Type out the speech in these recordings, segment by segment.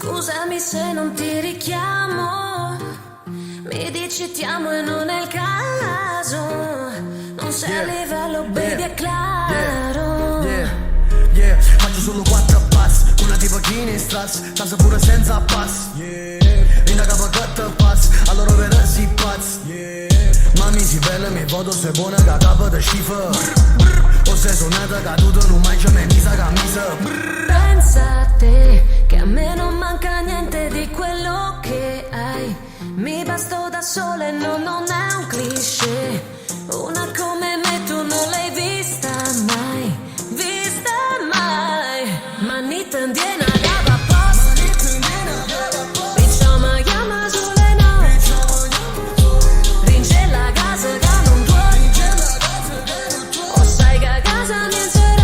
Scusami se non ti richiamo, mi dici ti amo e non è il caso. Non sei a livello, baby, è claro. Faccio solo 4 pass, una tipo Kine Strass, casa pure senza pass. In capa cut pass, allora verresti pazz. Mami si bella, mi voto se buona che capa da schifo. O se suonata caduto non mai c'è misa camisa. Pensa a te, che a me non manca niente di quello che hai. Mi basto da sola e no, non è un cliché. Una come me tu non l'hai vista mai, vista mai. Manita indiana dava post, diciamo chiama sulle no. Ringe la casa che non tuoi, o sai che a casa mi inserò.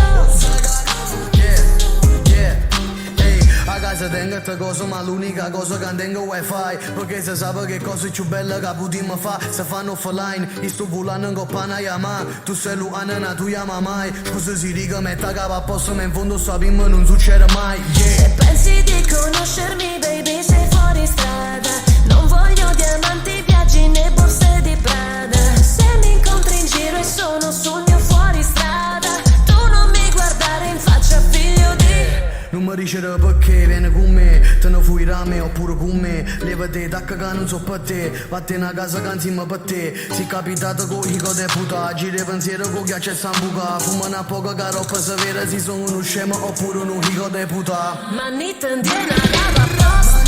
A casa tengo questa cosa, ma l'unica cosa che tengo è wifi. Perché se sa che cosa è più bella che potremmo fare. Se fanno offline, io sto volando con Panayama. Tu sei l'uana, tu chiama mai. Scusa si dica, metta capa a posto, ma in fondo sappiamo non succede mai. Se pensi di conoscermi, baby, sei fuori strada. Non voglio diamanti, viaggi né borse di Prada. Se mi incontri in giro e sono sul mio fuoristrada, tu non mi guardare in faccia, figlio di. Non mi dicere perché vieni con me, te ne fui rame oppure con me. Levati tacca che non so per te, vatti una casa che insieme per te. Si è capitato con i deputati, giri pensiero con ghiaccio e sambuca. Fuma una poca che roba severa, si sono uno scemo oppure uno higo deputato. Manita indiana dava post,